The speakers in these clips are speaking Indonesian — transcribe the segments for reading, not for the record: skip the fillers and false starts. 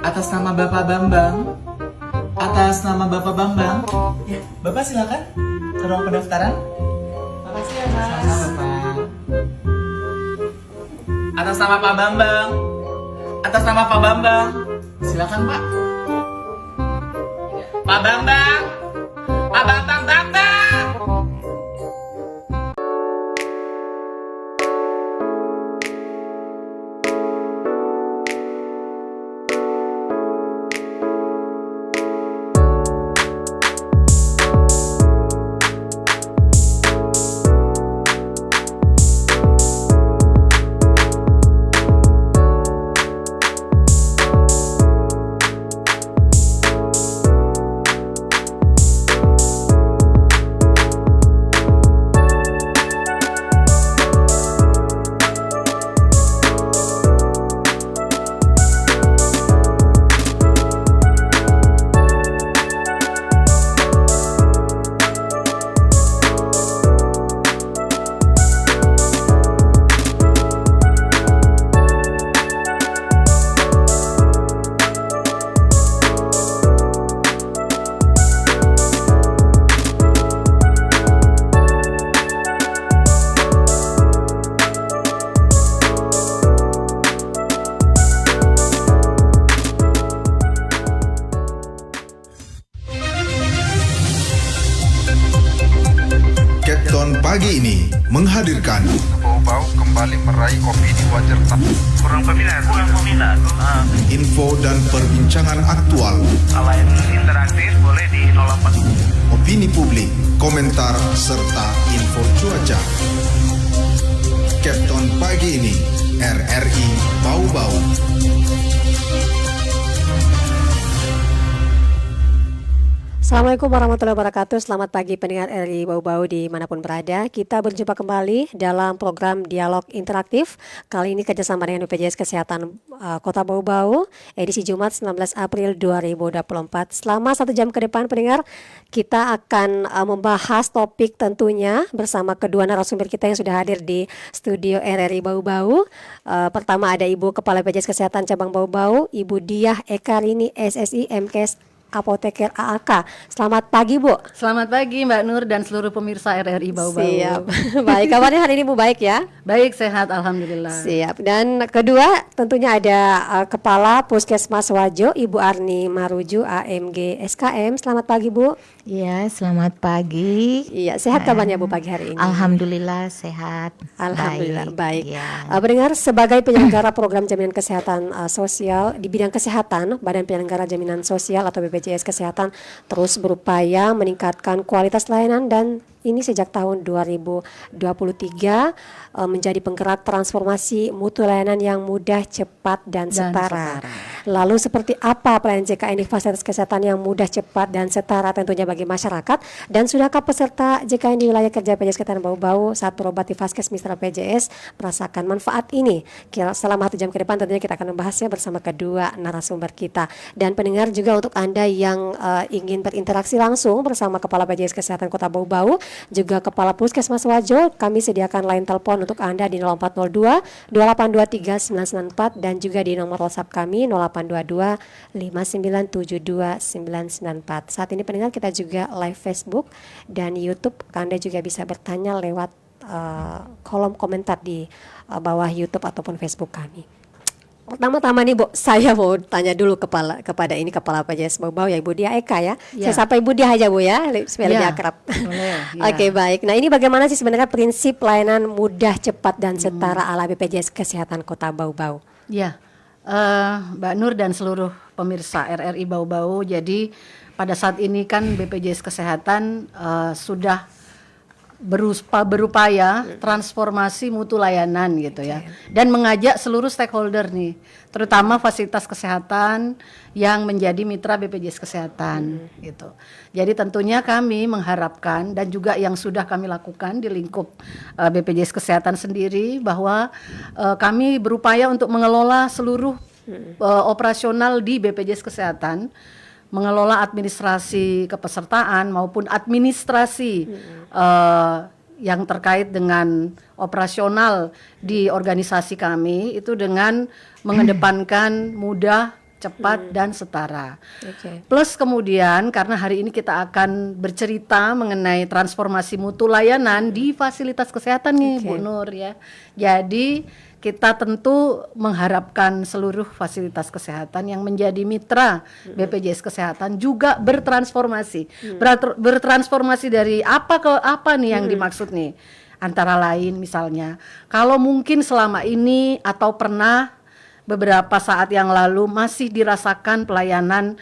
Atas nama Bapak Bambang. Atas nama Bapak Bambang. Ya, Bapak silakan ke ruang pendaftaran. Makasih ya, Mas. Sama Pak. Atas nama Pak Bambang. Atas nama Pak Bambang. Silakan Pak. Pak Bambang. Pak Bambang Bambang. Capton pagi ini menghadirkan Bau-bau kembali meraih opini wajar tak kurang peminat. info dan perbincangan aktual, Selain interaktif boleh di 08. opini publik, komentar, serta info cuaca. Capton pagi ini, RRI Bau-Bau. Assalamualaikum warahmatullahi wabarakatuh. Selamat pagi pendengar RRI Bau-Bau dimanapun berada. Kita berjumpa kembali dalam program Dialog Interaktif. Kali ini kerjasama dengan BPJS Kesehatan Kota Bau-Bau, edisi Jumat 19 April 2024. Selama 1 jam ke depan pendengar, kita akan membahas topik tentunya bersama kedua narasumber kita yang sudah hadir di studio RRI Bau-Bau. Pertama ada Ibu Kepala BPJS Kesehatan Cabang Bau-Bau, Ibu Diah Ekarini SSI MKes Apoteker AAK. Selamat pagi Bu. Selamat pagi Mbak Nur dan seluruh pemirsa RRI Bau-Bau. Siap. Baik, kabarnya hari ini Bu baik ya? Baik, sehat alhamdulillah. Siap. Dan kedua tentunya ada Kepala Puskesmas Wajo, Ibu Arni Maruju AMG SKM. Selamat pagi Bu. Iya, selamat pagi. Iya, sehat kabarnya Bu pagi hari ini? Alhamdulillah sehat. Alhamdulillah baik. Ya. Pendengar, sebagai penyelenggara program jaminan kesehatan sosial di bidang kesehatan, Badan Penyelenggara Jaminan Sosial atau BPJS Kesehatan terus berupaya meningkatkan kualitas layanan, dan ini sejak tahun 2023 menjadi penggerak transformasi mutu layanan yang mudah, cepat, dan setara. Lalu seperti apa pelayanan JKN di fasilitas kesehatan yang mudah, cepat, dan setara tentunya bagi masyarakat? Dan sudahkah peserta JKN di wilayah kerja BPJS Kesehatan Bau-Bau saat berobat di Vaskes Mitra PJS merasakan manfaat ini? Selama 1 jam ke depan tentunya kita akan membahasnya bersama kedua narasumber kita. Dan pendengar juga untuk Anda yang ingin berinteraksi langsung bersama Kepala BPJS Kesehatan Kota Bau-Bau, juga Kepala Puskesmas Wajo, kami sediakan line telepon untuk Anda di 0402 2823 994 dan juga di nomor WhatsApp kami 0822 5972 994. Saat ini pendengar kita juga live Facebook dan YouTube. Anda juga bisa bertanya lewat kolom komentar di bawah YouTube ataupun Facebook kami. Pertama-tama nih Bu, saya mau tanya dulu kepada Kepala PJS Bau-Bau ya, Ibu Diah Eka ya. Ya. Saya sapa Ibu Diah aja Bu ya, supaya lebih Ya, akrab. boleh, ya. Oke, baik. Nah, ini bagaimana sih sebenarnya prinsip pelayanan mudah, cepat, dan setara ala BPJS Kesehatan Kota Bau-Bau? Ya, Mbak Nur dan seluruh pemirsa RRI Bau-Bau. Jadi pada saat ini kan BPJS Kesehatan sudah berupaya transformasi mutu layanan gitu ya, dan mengajak seluruh stakeholder nih, terutama fasilitas kesehatan yang menjadi mitra BPJS Kesehatan gitu. Jadi tentunya kami mengharapkan dan juga yang sudah kami lakukan di lingkup BPJS Kesehatan sendiri bahwa kami berupaya untuk mengelola seluruh operasional di BPJS Kesehatan, mengelola administrasi kepesertaan maupun administrasi yang terkait dengan operasional di organisasi kami itu dengan mengedepankan mudah, cepat dan setara. Oke. Plus kemudian karena hari ini kita akan bercerita mengenai transformasi mutu layanan di fasilitas kesehatan nih Oke. Bu Nur ya. Jadi kita tentu mengharapkan seluruh fasilitas kesehatan yang menjadi mitra BPJS Kesehatan juga bertransformasi. Bertransformasi dari apa ke apa nih yang dimaksud nih? Antara lain misalnya, kalau mungkin selama ini atau pernah beberapa saat yang lalu masih dirasakan pelayanan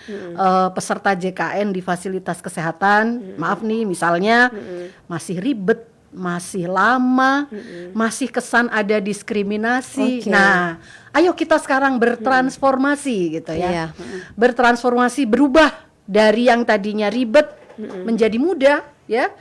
peserta JKN di fasilitas kesehatan, maaf nih misalnya masih ribet, masih lama, masih kesan ada diskriminasi. Oke. Nah, ayo kita sekarang bertransformasi gitu ya. Iya. Bertransformasi, berubah dari yang tadinya ribet menjadi mudah ya.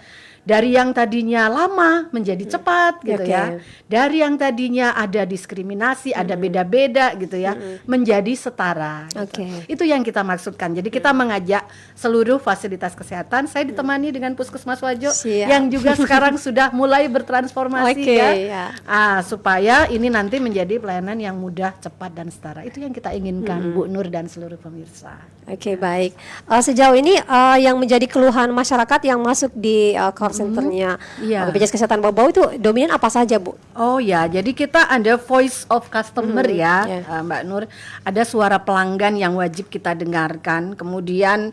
Dari yang tadinya lama menjadi cepat gitu Oke. ya. Dari yang tadinya ada diskriminasi, ada beda-beda gitu ya, menjadi setara. Gitu. Oke. Itu yang kita maksudkan. Jadi kita mengajak seluruh fasilitas kesehatan. Saya ditemani dengan Puskesmas Wajo Siap. yang juga sekarang sudah mulai bertransformasi Oke, ya. ya. Supaya ini nanti menjadi pelayanan yang mudah, cepat dan setara. Itu yang kita inginkan Bu Nur dan seluruh pemirsa. Oke, baik. Sejauh ini yang menjadi keluhan masyarakat yang masuk di call centernya Iya. BPJS Kesehatan Bau-Bau itu dominan apa saja, Bu? Oh ya, jadi kita ada voice of customer ya, ya. Mbak Nur. Ada suara pelanggan yang wajib kita dengarkan. Kemudian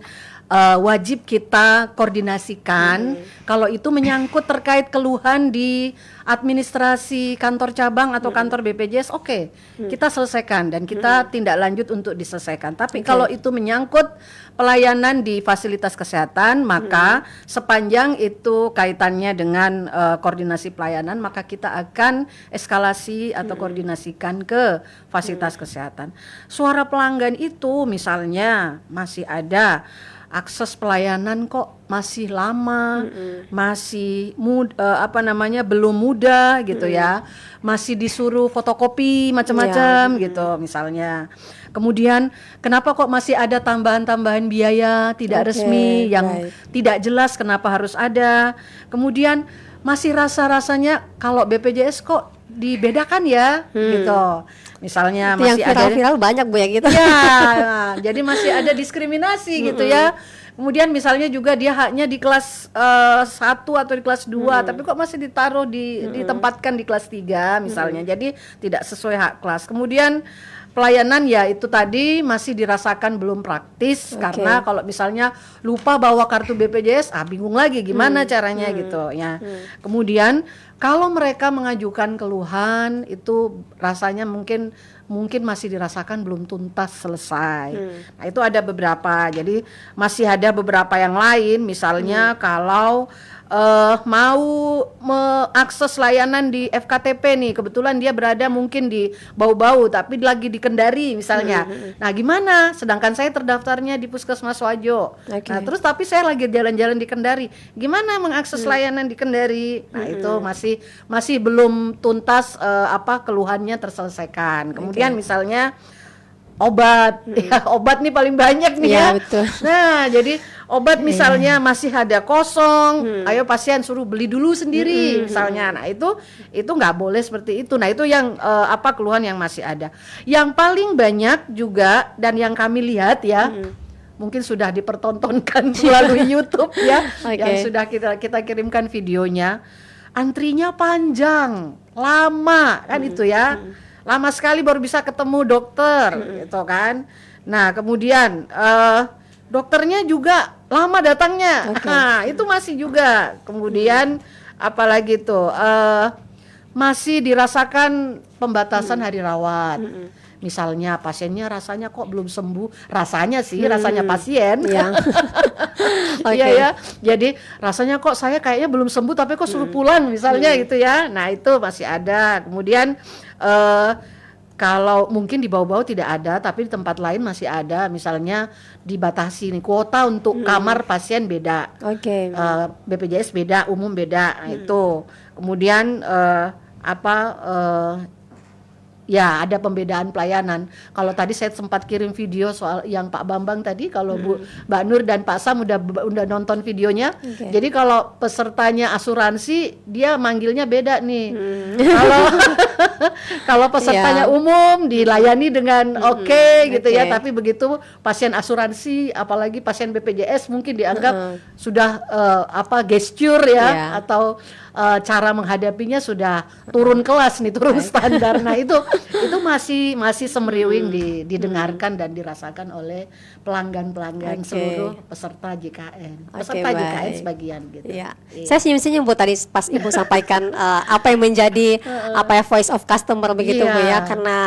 wajib kita koordinasikan. Kalau itu menyangkut terkait keluhan di administrasi kantor cabang atau kantor BPJS, oke, kita selesaikan dan kita tindak lanjut untuk diselesaikan. Tapi kalau itu menyangkut pelayanan di fasilitas kesehatan, maka sepanjang itu kaitannya dengan koordinasi pelayanan, maka kita akan eskalasi atau koordinasikan ke fasilitas kesehatan. Suara pelanggan itu misalnya masih ada akses pelayanan kok masih lama, masih belum mudah gitu ya, masih disuruh fotokopi macam-macam gitu misalnya. Kemudian kenapa kok masih ada tambahan-tambahan biaya tidak Oke, resmi yang baik. tidak jelas kenapa harus ada. Kemudian masih rasa-rasanya kalau BPJS kok dibedakan ya gitu. Misalnya Itu yang masih ada viral-viral banyak, Bu, ya gitu. ya, jadi masih ada diskriminasi gitu ya. Kemudian misalnya juga dia haknya di kelas 1 atau di kelas 2, tapi kok masih ditaruh ditempatkan di kelas 3 misalnya. Jadi tidak sesuai hak kelas. Kemudian pelayanan ya itu tadi masih dirasakan belum praktis karena kalau misalnya lupa bawa kartu BPJS, bingung lagi gimana caranya gitu ya. Kemudian kalau mereka mengajukan keluhan itu rasanya mungkin masih dirasakan belum tuntas selesai. Nah, itu ada beberapa. Jadi masih ada beberapa yang lain misalnya kalau mau mengakses layanan di FKTP nih, kebetulan dia berada mungkin di Bau-Bau tapi lagi di Kendari misalnya. Nah, gimana? Sedangkan saya terdaftarnya di Puskesmas Wajo. Oke. Nah, terus tapi saya lagi jalan-jalan di Kendari. Gimana mengakses layanan di Kendari? Nah, itu masih belum tuntas keluhannya terselesaikan. Kemudian misalnya obat, ya obat nih paling banyak nih Iya, ya. betul. Nah, jadi obat misalnya masih ada kosong, ayo pasien suruh beli dulu sendiri misalnya. Nah, itu nggak boleh seperti itu. Nah, itu yang keluhan yang masih ada. Yang paling banyak juga dan yang kami lihat ya, mungkin sudah dipertontonkan melalui YouTube ya, Oke. yang sudah kita kirimkan videonya. Antrinya panjang, lama kan itu ya. Lama sekali baru bisa ketemu dokter gitu kan. Nah, kemudian dokternya juga lama datangnya. Nah, itu masih juga. Kemudian apalagi tuh masih dirasakan pembatasan hari rawat. Misalnya pasiennya rasanya kok belum sembuh, rasanya sih rasanya pasien. Iya. Oke. Iya ya. Jadi rasanya kok saya kayaknya belum sembuh tapi kok suruh pulang misalnya gitu ya. Nah, itu masih ada. Kemudian kalau mungkin di Bau-Bau tidak ada tapi di tempat lain masih ada. Misalnya dibatasi nih kuota untuk kamar pasien beda. Oke. BPJS beda, umum beda. Nah, itu. Kemudian Ya, ada pembedaan pelayanan. Kalau tadi saya sempat kirim video soal yang Pak Bambang tadi, kalau Mbak Nur dan Pak Sam udah nonton videonya. Oke. Jadi kalau pesertanya asuransi, dia manggilnya beda nih. Kalau kalau pesertanya Ya. umum dilayani dengan oke gitu ya, oke. tapi begitu pasien asuransi, apalagi pasien BPJS mungkin dianggap sudah gesture ya, Ya. atau cara menghadapinya sudah turun kelas nih, turun standar. Nah, itu masih semriwing didengarkan dan dirasakan oleh pelanggan-pelanggan Oke. seluruh peserta JKN. Oke, Peserta JKN baik. sebagian gitu. Iya. Iya. Saya senyum-senyum Bu tadi pas Ibu sampaikan apa yang menjadi voice of customer begitu Bu Iya. ya, karena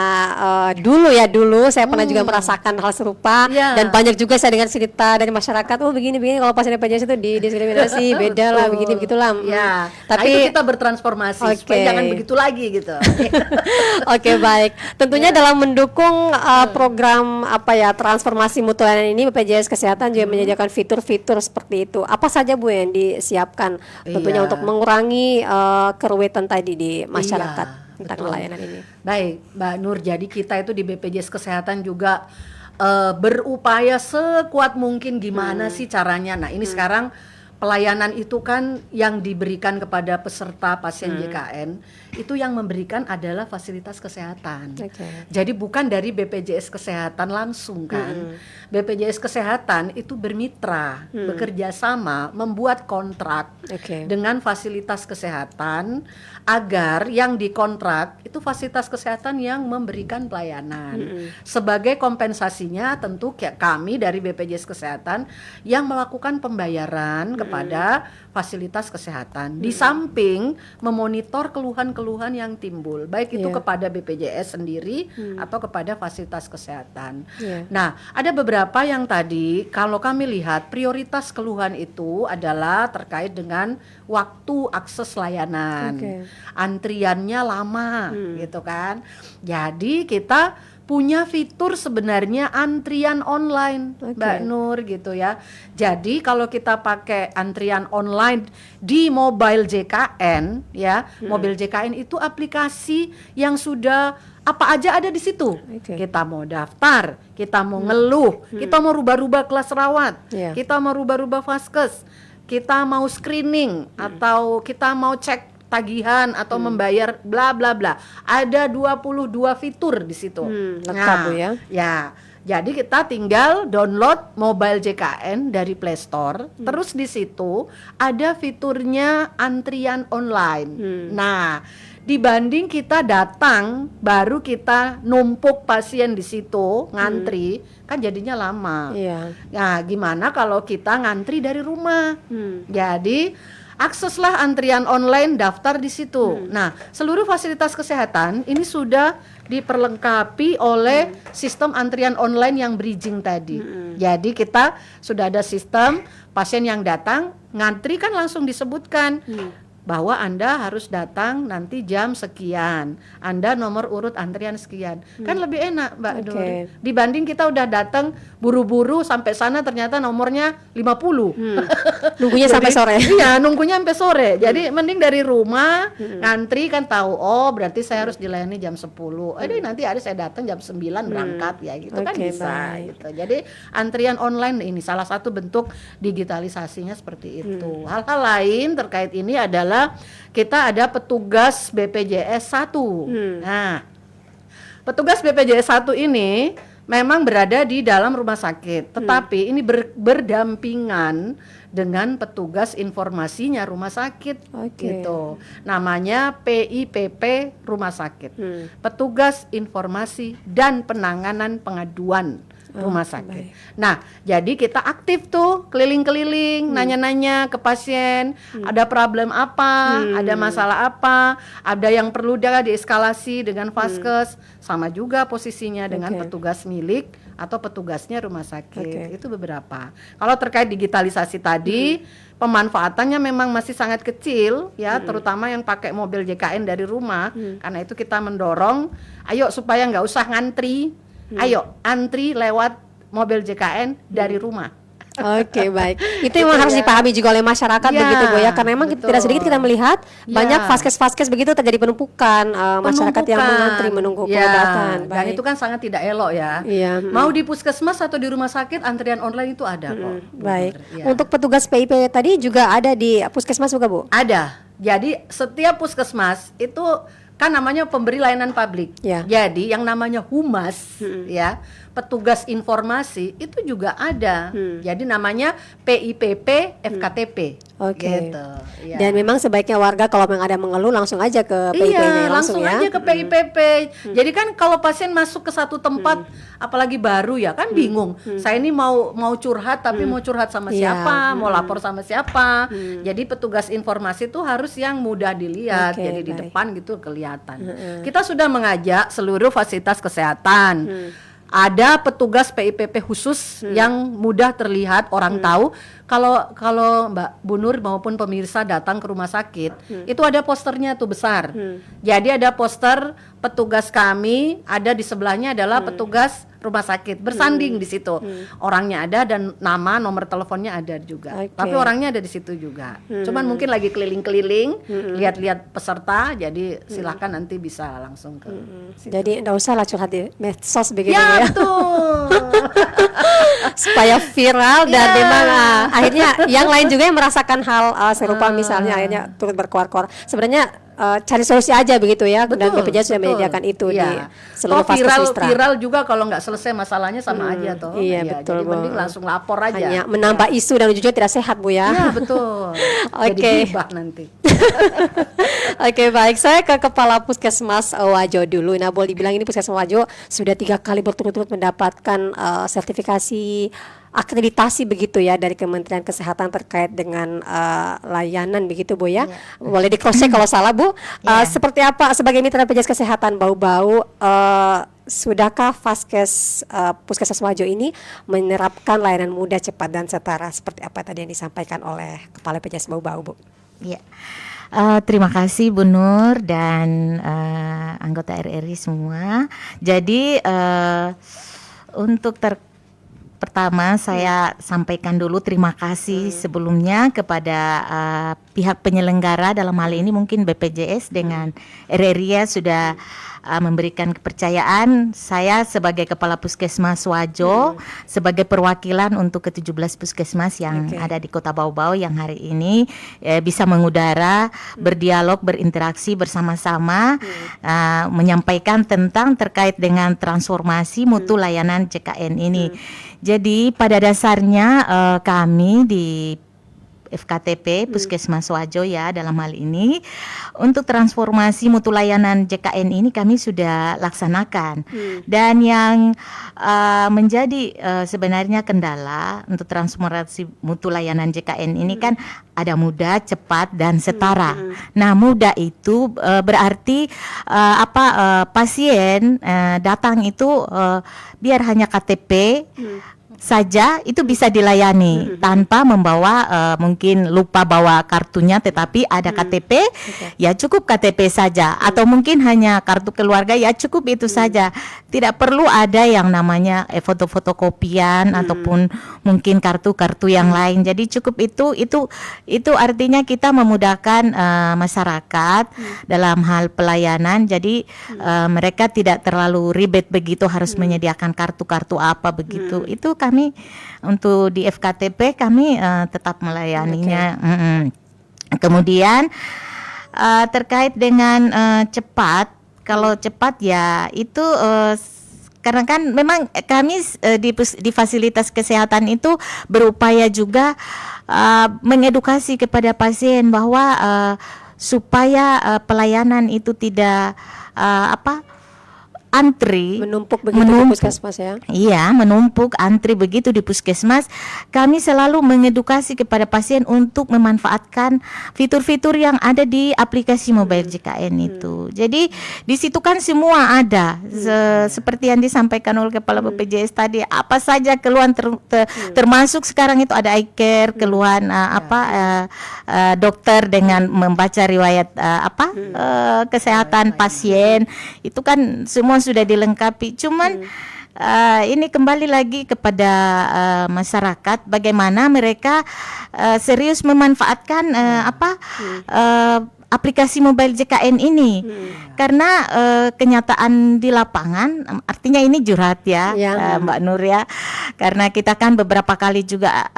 dulu saya pernah juga merasakan hal serupa Iya. dan banyak juga saya dengar cerita dari masyarakat, oh begini kalau pasien BPJS itu didiskriminasi, beda lah Betul. begini begitulah. Ya, Tapi nah itu kita bertransformasi Oke. supaya jangan begitu lagi gitu. Oke, baik. Tentunya Ya. dalam mendukung program transformasi mutu layanan ini, BPJS Kesehatan juga menyediakan fitur-fitur seperti itu. Apa saja Bu yang disiapkan tentunya Iya. untuk mengurangi keruwetan tadi di masyarakat Iya, tentang betul. layanan ini? Baik, Mbak Nur. Jadi kita itu di BPJS Kesehatan juga berupaya sekuat mungkin gimana sih caranya. Nah, ini sekarang pelayanan itu kan yang diberikan kepada peserta pasien JKN itu yang memberikan adalah fasilitas kesehatan. Oke. Jadi bukan dari BPJS Kesehatan langsung kan. BPJS Kesehatan itu bermitra, bekerja sama, membuat kontrak Oke. dengan fasilitas kesehatan agar yang dikontrak itu fasilitas kesehatan yang memberikan pelayanan. Sebagai kompensasinya tentu kami dari BPJS Kesehatan yang melakukan pembayaran kepada fasilitas kesehatan. Di samping memonitor keluhan-keluhan yang timbul, baik itu Iya. kepada BPJS sendiri atau kepada fasilitas kesehatan. Iya. Nah, ada beberapa yang tadi kalau kami lihat prioritas keluhan itu adalah terkait dengan waktu akses layanan. Oke. Antriannya lama gitu kan. Jadi kita punya fitur sebenarnya antrian online, Oke. Mbak Nur gitu ya. Jadi kalau kita pakai antrian online di mobile JKN ya, mobil JKN itu aplikasi yang sudah apa aja ada di situ. Oke. Kita mau daftar, kita mau ngeluh, kita mau rubah-rubah kelas rawat, Iya. kita mau rubah-rubah vaskes, kita mau screening atau kita mau cek tagihan atau membayar bla bla bla. Ada 22 fitur di situ. Lengkap, Bu, ya. Ya. Jadi kita tinggal download mobile JKN dari Play Store. Terus di situ ada fiturnya antrian online. Nah, dibanding kita datang baru kita numpuk pasien di situ ngantri, kan jadinya lama. Iya. Nah, gimana kalau kita ngantri dari rumah? Jadi akseslah antrian online, daftar di situ. Nah, seluruh fasilitas kesehatan ini sudah diperlengkapi oleh sistem antrian online yang bridging tadi. Jadi kita sudah ada sistem pasien yang datang ngantri kan langsung disebutkan bahwa Anda harus datang nanti jam sekian, Anda nomor urut antrian sekian. Kan lebih enak, Mbak Oke. Nur. Dibanding kita udah datang buru-buru sampai sana ternyata nomornya 50. Nunggunya sampai Jadi, sore. Iya, nunggunya sampai sore. Jadi mending dari rumah ngantri kan tahu, oh berarti saya harus dilayani jam 10. Nanti ada saya datang jam 9 berangkat ya gitu kan Oke, bisa baik. gitu. Jadi antrian online ini salah satu bentuk digitalisasinya seperti itu. Hal-hal lain terkait ini adalah kita ada petugas BPJS 1. Nah, petugas BPJS 1 ini memang berada di dalam rumah sakit, tetapi ini berdampingan dengan petugas informasinya rumah sakit. Oke. Gitu. Namanya PIPP rumah sakit. Petugas informasi dan penanganan pengaduan rumah sakit. Nah, jadi kita aktif tuh keliling-keliling, nanya-nanya ke pasien, ada problem apa, ada masalah apa, ada yang perlu dieskalasi dengan vaskes, sama juga posisinya dengan Oke. petugas milik atau petugasnya rumah sakit. Oke. Itu beberapa. Kalau terkait digitalisasi tadi, pemanfaatannya memang masih sangat kecil ya, terutama yang pakai mobil JKN dari rumah. Karena itu kita mendorong, ayo supaya nggak usah ngantri. Ayo antri lewat mobil JKN dari rumah. Oke, baik. Itu memang harus dipahami juga oleh masyarakat Ya, begitu Bu ya, karena memang betul. tidak sedikit kita melihat Ya. banyak vaskes-vaskes begitu terjadi penumpukan masyarakat yang mengantri menunggu Ya, pengobatan. dan Baik. itu kan sangat tidak elok ya. Iya, Mau di puskesmas atau di rumah sakit antrian online itu ada kok. Baik. Ya. Untuk petugas PIP tadi juga ada di puskesmas juga Bu? Ada. Jadi setiap puskesmas itu kan namanya pemberi layanan publik. Ya. Jadi yang namanya humas ya, petugas informasi itu juga ada. Jadi namanya PIPP FKTP. Oke. Gitu. Ya. Dan memang sebaiknya warga kalau memang ada mengeluh langsung aja ke PIP-nya Iya, langsung ya. aja ke PIPP. Jadi kan kalau pasien masuk ke satu tempat, apalagi baru ya kan bingung. Saya ini mau curhat, tapi mau curhat sama Iya. siapa, mau lapor sama siapa. Jadi petugas informasi itu harus yang mudah dilihat. Oke, Jadi di baik. depan gitu kelihatan. Kita sudah mengajak seluruh fasilitas kesehatan. Ada petugas PIPP khusus yang mudah terlihat, orang tahu. Kalau Mbak Bu Nur maupun pemirsa datang ke rumah sakit, itu ada posternya tuh besar. Jadi ada poster petugas kami, ada di sebelahnya adalah petugas rumah sakit bersanding di situ. Orangnya ada dan nama, nomor teleponnya ada juga. Oke. Tapi orangnya ada di situ juga. Cuman mungkin lagi keliling-keliling, lihat-lihat peserta. Jadi silahkan nanti bisa langsung ke situ. Jadi enggak usah lah curhat di medsos begitu Ya ya. betul. Supaya viral dan Iya. memang akhirnya yang lain juga yang merasakan hal serupa misalnya akhirnya turut berkuar-kuar. Sebenarnya cari solusi aja begitu ya, dan BPJS sudah menyediakan itu di Iya. seluruh Toh viral Wistra. viral juga kalau nggak selesai masalahnya sama aja toh. Iya, betul, Jadi Bu. mending langsung lapor aja. Hanya menambah isu dan juga tidak sehat Bu ya. Iya betul. Oke. Jadi gibah nanti. Oke, baik, saya ke Kepala Puskesmas Wajo dulu. Nah, boleh dibilang ini Puskesmas Wajo sudah 3 kali berturut-turut mendapatkan sertifikasi akreditasi begitu ya dari Kementerian Kesehatan terkait dengan layanan begitu Bu ya. Boleh di cross check kalau salah Bu. Seperti apa sebagai mitra BPJS Kesehatan bau-bau sudahkah Puskesmas Wajo ini menerapkan layanan mudah, cepat dan setara seperti apa tadi yang disampaikan oleh Kepala BPJS Bau-Bau Bu? Ya. Terima kasih Bu Nur dan anggota RRI semua. Jadi untuk pertama saya sampaikan dulu terima kasih sebelumnya kepada pihak penyelenggara, dalam hal ini mungkin BPJS dengan RRI ya, sudah memberikan kepercayaan saya sebagai Kepala Puskesmas Wajo sebagai perwakilan untuk ke-17 puskesmas yang ada di Kota Bau-Bau yang hari ini bisa mengudara, berdialog, berinteraksi bersama-sama menyampaikan tentang terkait dengan transformasi mutu layanan JKN ini. Jadi pada dasarnya kami di FKTP Puskesmas Wajo ya dalam hal ini untuk transformasi mutu layanan JKN ini kami sudah laksanakan. Dan yang menjadi sebenarnya kendala untuk transformasi mutu layanan JKN ini kan ada mudah, cepat dan setara. Nah, mudah itu berarti pasien datang itu biar hanya KTP saja itu bisa dilayani tanpa membawa mungkin lupa bawa kartunya, tetapi ada KTP ya cukup KTP saja, atau mungkin hanya kartu keluarga ya cukup itu saja, tidak perlu ada yang namanya foto-fotokopian ataupun mungkin kartu-kartu yang lain. Jadi cukup itu artinya kita memudahkan masyarakat dalam hal pelayanan. Jadi mereka tidak terlalu ribet begitu harus menyediakan kartu-kartu apa begitu. Itu kami untuk di FKTP kami tetap melayaninya. Kemudian terkait dengan cepat, kalau cepat ya itu karena kan memang kami di fasilitas kesehatan itu berupaya juga mengedukasi kepada pasien bahwa supaya pelayanan itu tidak antri Menumpuk begitu di puskesmas ya. Iya, menumpuk antri begitu di puskesmas. Kami selalu mengedukasi kepada pasien untuk memanfaatkan fitur-fitur yang ada di aplikasi mobile JKN itu. Jadi di situ kan semua ada. Seperti yang disampaikan oleh Kepala BPJS tadi, apa saja keluhan termasuk sekarang itu ada iCare, keluhan dokter dengan membaca riwayat kesehatan pasien. Itu kan semua sudah dilengkapi. Cuman ini kembali lagi kepada masyarakat bagaimana mereka serius memanfaatkan aplikasi mobile JKN ini. Karena kenyataan di lapangan, artinya ini curhat ya, Ya. Mbak Nur ya. Karena kita kan beberapa kali juga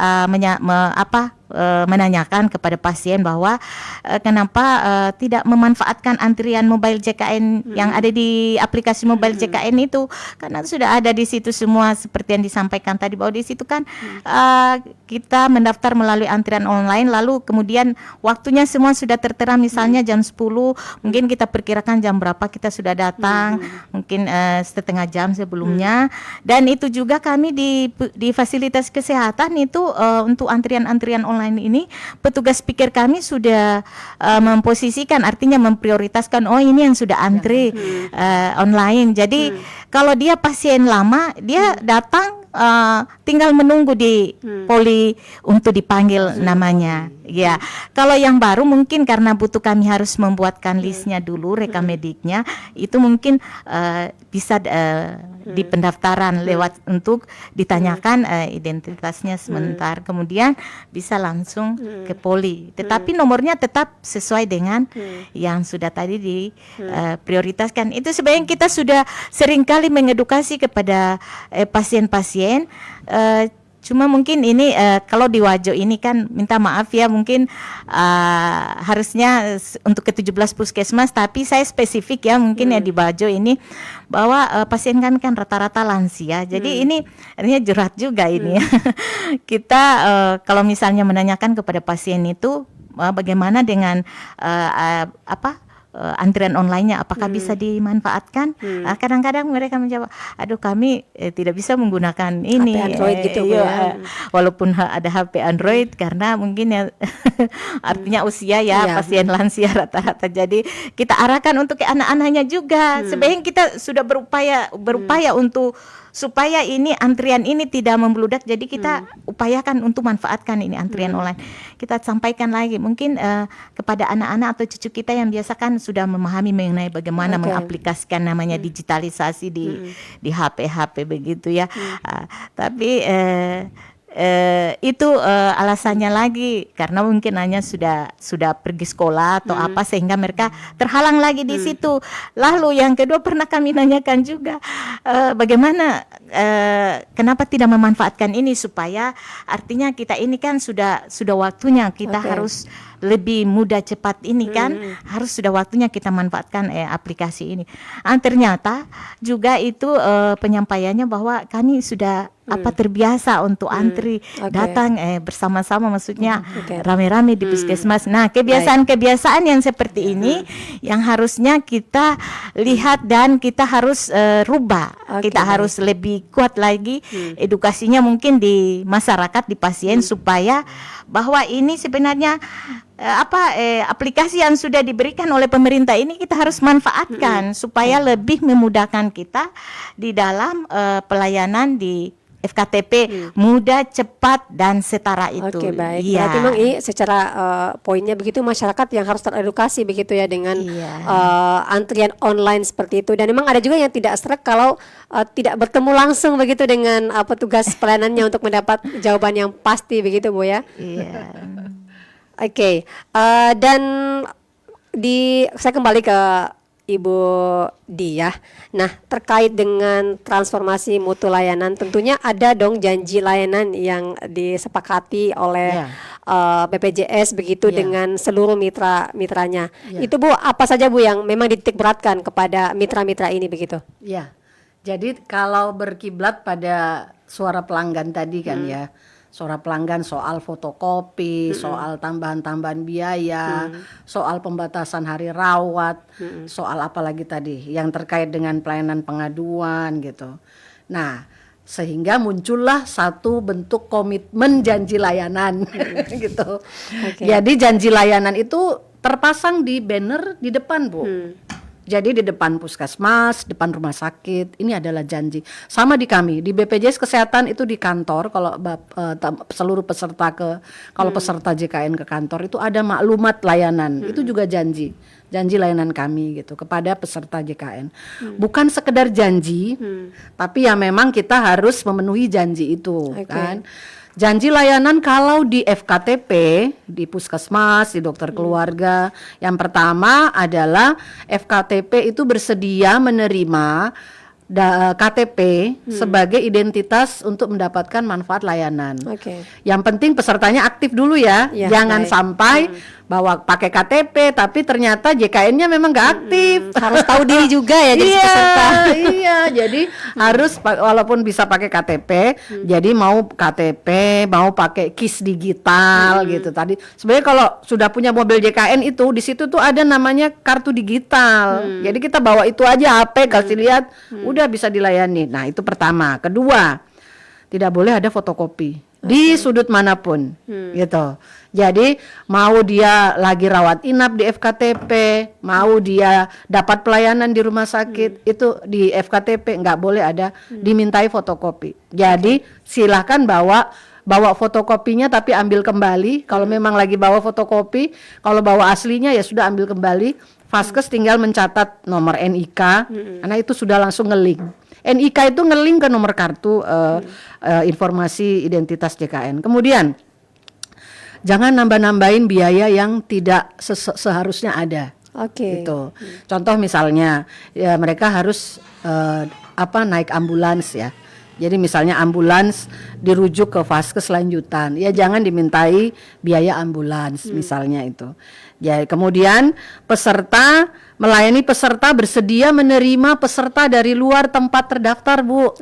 menanyakan kepada pasien bahwa kenapa tidak memanfaatkan antrian mobile JKN yang ada di aplikasi mobile JKN itu, karena sudah ada di situ semua seperti yang disampaikan tadi, bahwa di situ kan kita mendaftar melalui antrian online, lalu kemudian waktunya semua sudah tertera, misalnya jam 10, mungkin kita perkirakan jam berapa kita sudah datang, mungkin setengah jam sebelumnya. Dan itu juga kami di fasilitas kesehatan itu untuk antrian-antrian online ini, petugas speaker kami sudah memposisikan, artinya memprioritaskan, oh ini yang sudah antri online. Jadi kalau dia pasien lama, dia datang tinggal menunggu di poli untuk dipanggil namanya. Ya, kalau yang baru mungkin karena butuh kami harus membuatkan listnya dulu, rekam mediknya, itu mungkin bisa di pendaftaran lewat untuk ditanyakan identitasnya sebentar, kemudian bisa langsung ke poli. Tetapi nomornya tetap sesuai dengan yang sudah tadi diprioritaskan. Itu sebenarnya kita sudah seringkali mengedukasi kepada pasien-pasien. Cuma mungkin ini kalau di Wajo ini kan minta maaf ya, mungkin harusnya untuk ke-17 puskesmas, tapi saya spesifik ya mungkin ya di Wajo ini, bahwa pasien kan rata-rata lansia. Jadi ini artinya curhat juga ini ya. Kita kalau misalnya menanyakan kepada pasien itu bagaimana dengan antrian online-nya, apakah bisa dimanfaatkan? Kadang-kadang mereka menjawab, aduh kami tidak bisa menggunakan ini HP Android gitu ya. Walaupun ada HP Android, karena mungkin ya artinya usia ya, Iya. pasien lansia rata-rata. Jadi kita arahkan untuk ke anak-anaknya juga. Sebenarnya kita sudah berupaya untuk supaya ini antrian ini tidak membludak, jadi kita upayakan untuk manfaatkan ini antrian online. Kita sampaikan lagi mungkin kepada anak-anak atau cucu kita yang biasa kan sudah memahami mengenai bagaimana mengaplikasikan namanya digitalisasi di HP begitu ya. Tapi itu alasannya lagi karena mungkin hanya sudah pergi sekolah atau apa, sehingga mereka terhalang lagi di situ. Lalu yang kedua, pernah kami nanyakan juga bagaimana kenapa tidak memanfaatkan ini, supaya artinya kita ini kan sudah waktunya kita harus lebih mudah cepat ini kan, harus sudah waktunya kita manfaatkan aplikasi ini. Ternyata juga itu penyampaiannya bahwa kami sudah terbiasa untuk antri datang bersama-sama, maksudnya rame-rame di puskesmas. Nah, kebiasaan-kebiasaan yang seperti ini yang harusnya kita lihat dan kita harus rubah. Kita harus lebih kuat lagi edukasinya mungkin di masyarakat, di pasien, supaya bahwa ini sebenarnya aplikasi yang sudah diberikan oleh pemerintah ini kita harus manfaatkan supaya lebih memudahkan kita di dalam pelayanan di FKTP, mudah, cepat, dan setara itu. Oke, baik. Iya. Berarti memang ini secara poinnya begitu, masyarakat yang harus teredukasi begitu ya dengan antrian online seperti itu. Dan memang ada juga yang tidak sreg kalau tidak bertemu langsung begitu dengan petugas pelayanannya untuk mendapat jawaban yang pasti begitu, Bu ya. Iya. Oke, dan saya kembali ke Ibu Diah. Nah, terkait dengan transformasi mutu layanan, tentunya ada dong janji layanan yang disepakati oleh BPJS begitu dengan seluruh mitra-mitranya. Itu Bu, apa saja Bu yang memang dititik beratkan kepada mitra-mitra ini begitu? Ya, jadi kalau berkiblat pada suara pelanggan tadi kan ya, suara pelanggan soal fotokopi, soal tambahan-tambahan biaya, soal pembatasan hari rawat, soal apa lagi tadi yang terkait dengan pelayanan pengaduan gitu. Nah, sehingga muncullah satu bentuk komitmen janji layanan gitu. Jadi janji layanan itu terpasang di banner di depan, Bu. Jadi di depan puskesmas, depan rumah sakit, ini adalah janji. Sama di kami, di BPJS Kesehatan itu di kantor, kalau seluruh peserta kalau peserta JKN ke kantor itu ada maklumat layanan, itu juga janji layanan kami gitu kepada peserta JKN. Bukan sekedar janji, tapi ya memang kita harus memenuhi janji itu, kan. Janji layanan kalau di FKTP, di puskesmas, di dokter keluarga, yang pertama adalah FKTP itu bersedia menerima KTP sebagai identitas untuk mendapatkan manfaat layanan. Yang penting pesertanya aktif dulu ya, jangan sampai bawa pakai KTP tapi ternyata JKN-nya memang nggak aktif. Harus tahu diri juga ya jadi peserta. Iya, jadi harus walaupun bisa pakai KTP, jadi mau KTP, mau pakai KIS digital gitu. Tadi sebenarnya kalau sudah punya mobil JKN itu di situ tuh ada namanya kartu digital. Jadi kita bawa itu aja HP, kasih lihat, udah bisa dilayani. Nah, itu pertama. Kedua, tidak boleh ada fotokopi di sudut manapun, gitu. Jadi mau dia lagi rawat inap di FKTP, mau dia dapat pelayanan di rumah sakit, itu di FKTP nggak boleh ada dimintai fotokopi. Jadi silahkan bawa fotokopinya tapi ambil kembali. Kalau memang lagi bawa fotokopi, kalau bawa aslinya ya sudah ambil kembali. Vaskes tinggal mencatat nomor NIK, karena itu sudah langsung nge-link. NIK itu nge-link ke nomor kartu informasi identitas JKN. Kemudian jangan nambah-nambahin biaya yang tidak seharusnya ada. Gitu. Contoh misalnya ya mereka harus naik ambulans ya. Jadi misalnya ambulans dirujuk ke vaskes lanjutan, ya jangan dimintai biaya ambulans misalnya itu. Ya, kemudian melayani peserta bersedia menerima peserta dari luar tempat terdaftar, Bu.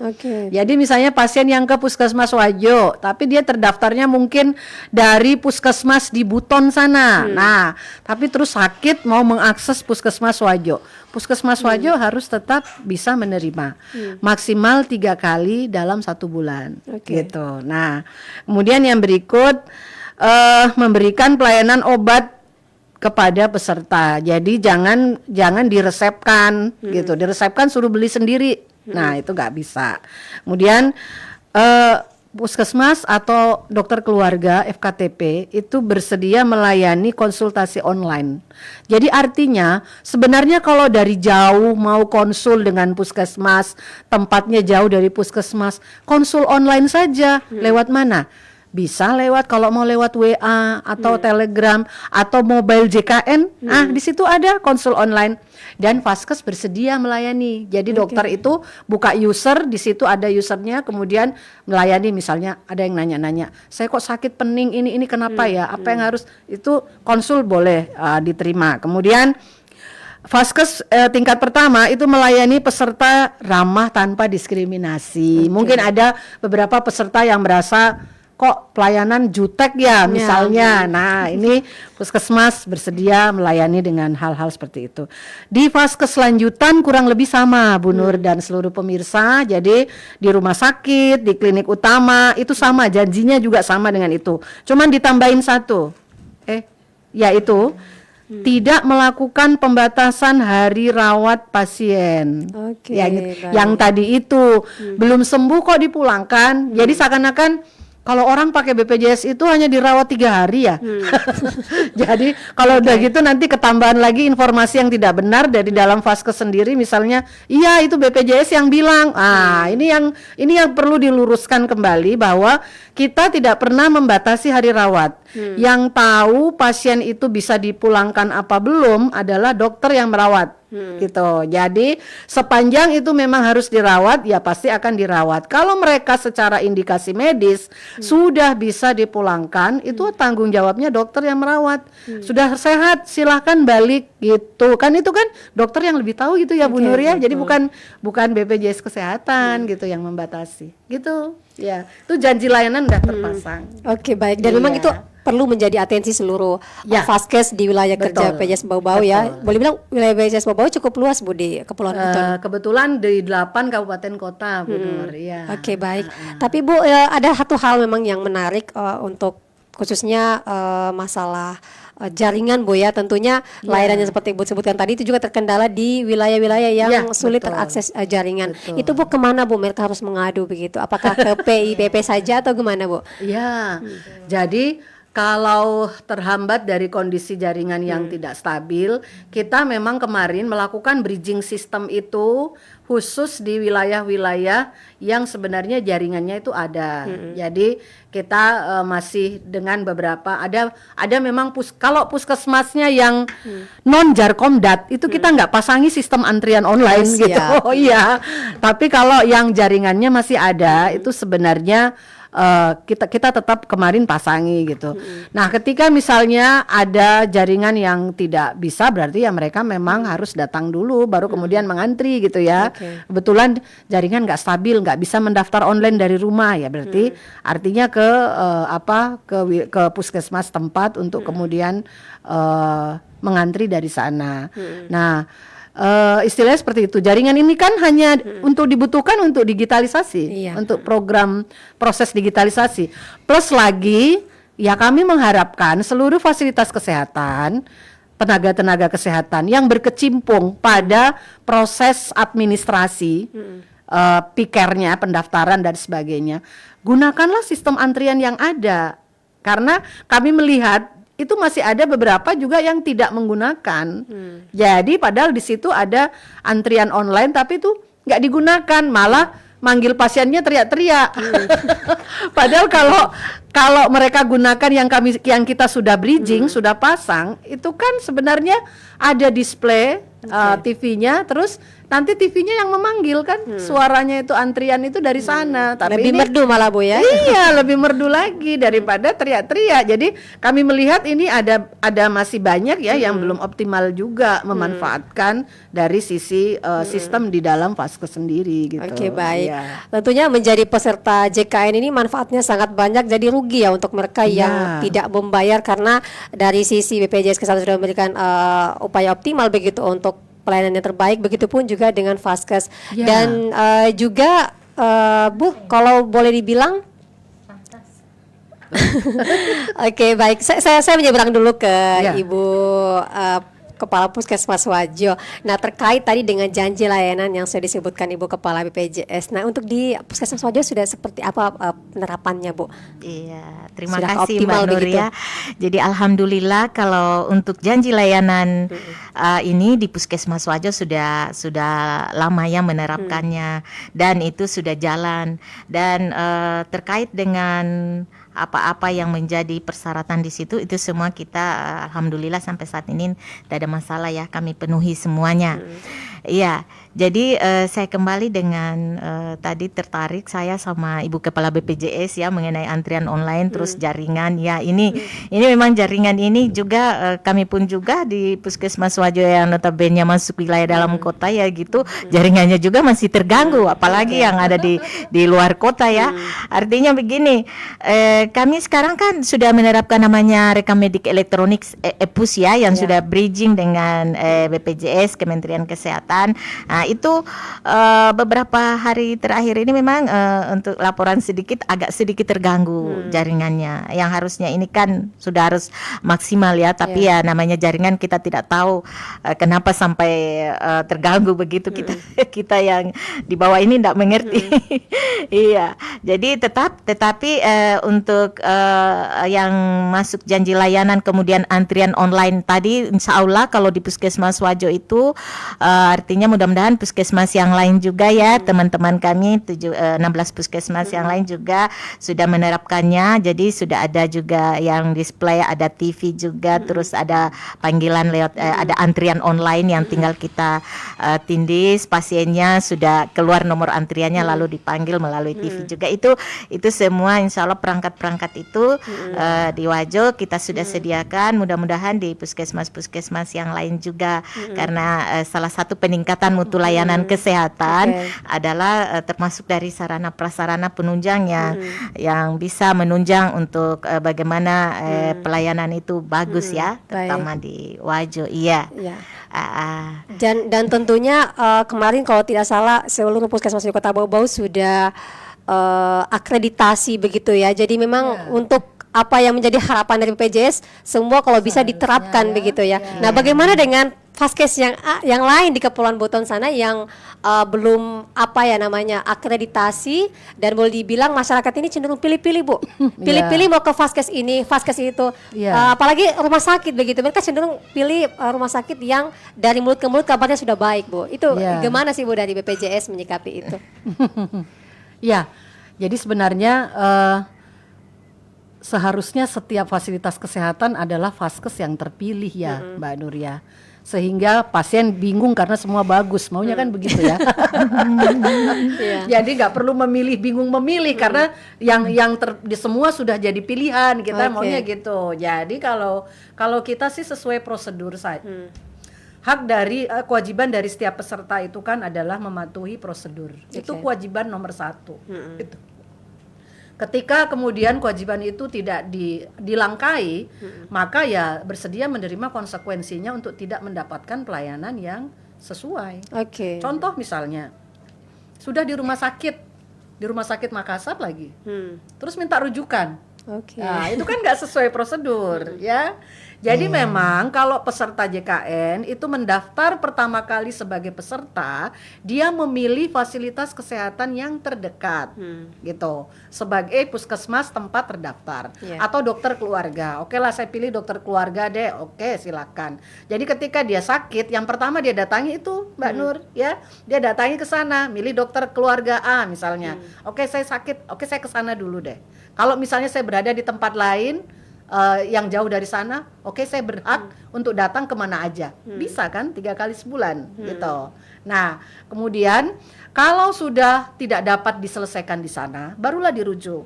Jadi misalnya pasien yang ke Puskesmas Wajo, tapi dia terdaftarnya mungkin dari Puskesmas di Buton sana. Nah, tapi terus sakit mau mengakses Puskesmas Wajo. Puskesmas Wajo harus tetap bisa menerima maksimal 3 kali dalam 1 bulan, gitu. Nah, kemudian yang berikut memberikan pelayanan obat kepada peserta. Jadi jangan diresepkan, gitu. Diresepkan suruh beli sendiri. Nah, itu nggak bisa. Kemudian puskesmas atau dokter keluarga FKTP itu bersedia melayani konsultasi online. Jadi artinya sebenarnya kalau dari jauh mau konsul dengan puskesmas, tempatnya jauh dari puskesmas, konsul online saja. Lewat mana? Bisa lewat, kalau mau lewat WA atau Telegram atau mobile JKN, di situ ada konsul online dan Vaskes bersedia melayani. Jadi dokter itu buka user, di situ ada usernya, kemudian melayani. Misalnya ada yang nanya-nanya, saya kok sakit pening ini kenapa ya? Apa yang harus itu konsul boleh diterima. Kemudian Vaskes tingkat pertama itu melayani peserta ramah tanpa diskriminasi. Mungkin ada beberapa peserta yang merasa kok pelayanan jutek ya misalnya. Nah, ini puskesmas bersedia melayani dengan hal-hal seperti itu. Di Vaskes lanjutan kurang lebih sama, Bu Nur dan seluruh pemirsa. Jadi di rumah sakit, di klinik utama itu sama, janjinya juga sama dengan itu. Cuman ditambahin satu. Yaitu tidak melakukan pembatasan hari rawat pasien. Yang tadi itu belum sembuh kok dipulangkan. Jadi seakan-akan kalau orang pakai BPJS itu hanya dirawat 3 hari ya. Jadi kalau udah gitu nanti ketambahan lagi informasi yang tidak benar dari dalam Vaskes sendiri, misalnya iya itu BPJS yang bilang. Ini yang perlu diluruskan kembali bahwa kita tidak pernah membatasi hari rawat. Yang tahu pasien itu bisa dipulangkan apa belum adalah dokter yang merawat. Gitu. Jadi sepanjang itu memang harus dirawat, ya pasti akan dirawat. Kalau mereka secara indikasi medis sudah bisa dipulangkan, itu tanggung jawabnya dokter yang merawat. Sudah sehat, silahkan balik gitu. Kan itu kan dokter yang lebih tahu gitu ya Bu Nur ya. Jadi bukan BPJS Kesehatan gitu yang membatasi. Gitu. Ya, itu janji layanan udah terpasang. Baik. Dan memang itu perlu menjadi atensi seluruh Vaskes di wilayah kerja PJS Bau-Bau ya. Boleh bilang wilayah PJS Bau-Bau cukup luas Bu di Kepulauan Buton. Kebetulan di 8 kabupaten kota Bu Nur. Baik. Tapi Bu ada satu hal memang yang menarik untuk khususnya masalah jaringan Bu ya, tentunya layanan yang seperti Ibu sebutkan tadi itu juga terkendala di wilayah-wilayah yang Ya, sulit betul. terakses jaringan. Betul. Itu Bu kemana Bu mereka harus mengadu begitu? Apakah ke PIPP saja atau gimana Bu? Ya, jadi kalau terhambat dari kondisi jaringan yang tidak stabil, kita memang kemarin melakukan bridging system itu khusus di wilayah-wilayah yang sebenarnya jaringannya itu ada. Jadi kita masih dengan beberapa ada memang kalau puskesmasnya yang non Jarkomdat itu kita nggak pasangi sistem antrian online Oh, gitu. siap. Oh iya. Tapi kalau yang jaringannya masih ada itu sebenarnya kita tetap kemarin pasangi gitu. Nah, ketika misalnya ada jaringan yang tidak bisa, berarti ya mereka memang harus datang dulu, baru kemudian mengantri gitu ya. Oke. Kebetulan jaringan nggak stabil, nggak bisa mendaftar online dari rumah ya, berarti artinya ke puskesmas tempat untuk kemudian mengantri dari sana. Nah, istilahnya seperti itu. Jaringan ini kan hanya untuk dibutuhkan untuk digitalisasi, Iya. untuk program proses digitalisasi. Plus lagi, ya kami mengharapkan seluruh fasilitas kesehatan, tenaga-tenaga kesehatan yang berkecimpung pada proses administrasi, pikernya, pendaftaran dan sebagainya, gunakanlah sistem antrian yang ada. Karena kami melihat itu masih ada beberapa juga yang tidak menggunakan. Jadi padahal di situ ada antrian online tapi itu nggak digunakan, malah manggil pasiennya teriak-teriak. Padahal kalau mereka gunakan yang kita sudah bridging, sudah pasang, itu kan sebenarnya ada display TV-nya, terus nanti TV-nya yang memanggil kan, suaranya itu antrian itu dari sana. Tapi Lebih ini- merdu malah Bu ya. Iya, lebih merdu lagi daripada teriak-teriak. Jadi kami melihat ini ada masih banyak ya yang belum optimal juga memanfaatkan dari sisi sistem di dalam Vaskes sendiri gitu. Oke, baik. Iya. Tentunya menjadi peserta JKN ini manfaatnya sangat banyak, jadi rugi ya untuk mereka yang Iya. tidak membayar karena dari sisi BPJS Kesehatan sudah memberikan upaya optimal begitu untuk pelayanan yang terbaik, begitupun juga dengan Vaskes. Iya. Dan juga Bu, kalau boleh dibilang Oke, baik. Saya menyeberang dulu ke Ya. Ibu Kepala Puskesmas Wajo. Nah, terkait tadi dengan janji layanan yang sudah disebutkan Ibu Kepala BPJS. Nah, untuk di Puskesmas Wajo sudah seperti apa penerapannya, Bu? Iya, terima Sudah kasih optimal Mbak Nur begitu? ya. Jadi alhamdulillah kalau untuk janji layanan ini di Puskesmas Wajo sudah lama ya menerapkannya dan itu sudah jalan dan terkait dengan apa-apa yang menjadi persyaratan di situ itu semua kita alhamdulillah sampai saat ini tidak ada masalah ya, kami penuhi semuanya. Iya, jadi saya kembali dengan tadi tertarik saya sama Ibu Kepala BPJS ya mengenai antrian online terus jaringan ya ini memang jaringan ini juga kami pun juga di Puskesmas Wajo yang notabene masuk wilayah dalam kota ya gitu jaringannya juga masih terganggu apalagi yang ada di luar kota ya. Artinya begini, kami sekarang kan sudah menerapkan namanya rekam medik elektronik EPUS ya yang sudah bridging dengan BPJS Kementerian Kesehatan. Nah, itu beberapa hari terakhir ini memang untuk laporan agak sedikit terganggu jaringannya. Yang harusnya ini kan sudah harus maksimal ya, tapi ya namanya jaringan kita tidak tahu kenapa sampai terganggu begitu kita yang di bawah ini tidak mengerti. Iya. Jadi tetapi untuk yang masuk janji layanan kemudian antrian online tadi insya Allah kalau di Puskesmas Wajo itu artinya mudah-mudahan puskesmas yang lain juga ya teman-teman kami 16 puskesmas yang lain juga sudah menerapkannya. Jadi sudah ada juga yang display, ada TV juga, terus ada panggilan lewat ada antrian online yang tinggal kita tindis pasiennya sudah keluar nomor antriannya lalu dipanggil melalui TV juga. Itu semua insya Allah perangkat-perangkat itu di Wajo kita sudah sediakan, mudah-mudahan di puskesmas-puskesmas yang lain juga karena salah satu peningkatan mutu layanan kesehatan adalah termasuk dari sarana prasarana penunjang yang bisa menunjang untuk bagaimana pelayanan itu bagus ya, terutama di Wajo. Iya. Ya. Dan tentunya kemarin kalau tidak salah seluruh puskesmas di Kota Bau-Bau sudah akreditasi begitu ya. Jadi memang untuk apa yang menjadi harapan dari BPJS semua kalau bisa diterapkan begitu ya. Nah, bagaimana dengan vaskes yang lain di Kepulauan Buton sana yang belum akreditasi, dan boleh dibilang masyarakat ini cenderung pilih-pilih, Bu. Pilih-pilih mau ke vaskes ini, vaskes itu. Apalagi rumah sakit begitu. Mereka cenderung pilih rumah sakit yang dari mulut ke mulut kabarnya sudah baik, Bu. Itu gimana sih, Bu, dari BPJS menyikapi itu? Ya. Jadi sebenarnya seharusnya setiap fasilitas kesehatan adalah vaskes yang terpilih ya, Mbak Nur ya. Sehingga pasien bingung karena semua bagus, maunya kan begitu ya. Jadi nggak perlu bingung memilih karena di semua sudah jadi pilihan, kita maunya gitu. Jadi kalau kita sih sesuai prosedur saja. Hak dari kewajiban dari setiap peserta itu kan adalah mematuhi prosedur. Itu kewajiban nomor 1. Gitu. Ketika kemudian kewajiban itu tidak dilangkai, maka ya bersedia menerima konsekuensinya untuk tidak mendapatkan pelayanan yang sesuai. Contoh misalnya, sudah di rumah sakit Makassar lagi, terus minta rujukan. Nah, itu kan nggak sesuai prosedur, ya. Jadi memang kalau peserta JKN itu mendaftar pertama kali sebagai peserta, dia memilih fasilitas kesehatan yang terdekat, gitu. Sebagai puskesmas tempat terdaftar atau dokter keluarga. Oke lah, saya pilih dokter keluarga deh. Oke, silakan. Jadi ketika dia sakit, yang pertama dia datangi itu, Mbak Nur, ya. Dia datangi ke sana, milih dokter keluarga A misalnya. Oke, saya sakit. Oke, saya ke sana dulu deh. Kalau misalnya saya berada di tempat lain yang jauh dari sana, oke, saya berhak untuk datang kemana aja, bisa kan 3 kali sebulan gitu. Nah, kemudian kalau sudah tidak dapat diselesaikan di sana, barulah dirujuk.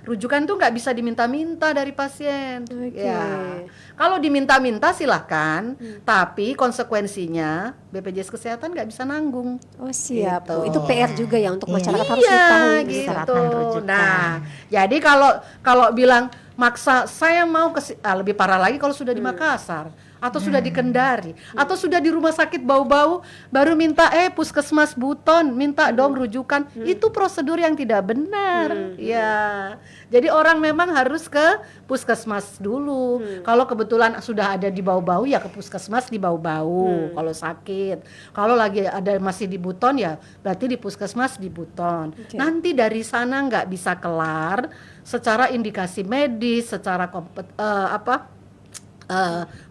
Rujukan tuh nggak bisa diminta-minta dari pasien. Ya, kalau diminta-minta silahkan, tapi konsekuensinya BPJS Kesehatan nggak bisa nanggung. Siap. Gitu. Itu PR juga ya untuk masyarakat harus diketahui gitu. Nah, jadi kalau bilang maksa saya mau lebih parah lagi kalau sudah di Makassar atau sudah di Kendari atau sudah di rumah sakit bau-bau baru minta puskesmas Buton minta dong rujukan, itu prosedur yang tidak benar. Ya. Jadi orang memang harus ke puskesmas dulu. Kalau kebetulan sudah ada di bau-bau ya ke puskesmas di bau-bau kalau sakit. Kalau lagi ada masih di Buton ya berarti di puskesmas di Buton. Nanti dari sana nggak bisa kelar secara indikasi medis, secara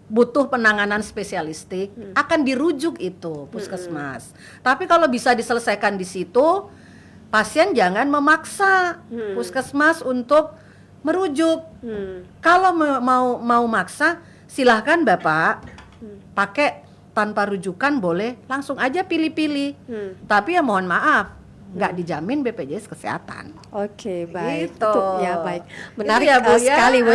butuh penanganan spesialistik, akan dirujuk itu puskesmas. Tapi kalau bisa diselesaikan di situ, pasien jangan memaksa puskesmas untuk merujuk. Kalau mau maksa, silahkan Bapak pakai tanpa rujukan, boleh langsung aja pilih-pilih. Tapi ya mohon maaf, nggak dijamin BPJS Kesehatan. Baik. Gitu. Itu ya baik. Menarik ya, Bu, sekali, Bu.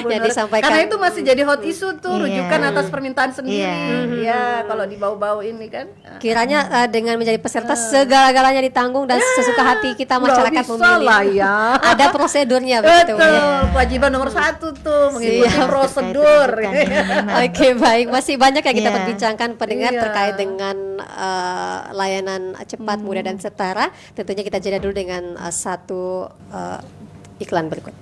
Yang disampaikan. Karena itu masih jadi hot issue tuh, rujukan atas permintaan sendiri. Ya, kalau di bau-bau ini kan. Kiranya dengan menjadi peserta segala-galanya ditanggung dan sesuka hati kita masyarakat memilih. Lah ya. Ada prosedurnya begitu. Betul. Kewajiban nomor 1 tuh mengikuti prosedur. Baik. Masih banyak yang kita perbincangkan pendengar terkait dengan layanan cepat, mudah dan setara. Tentunya kita jeda dulu dengan satu iklan berikut.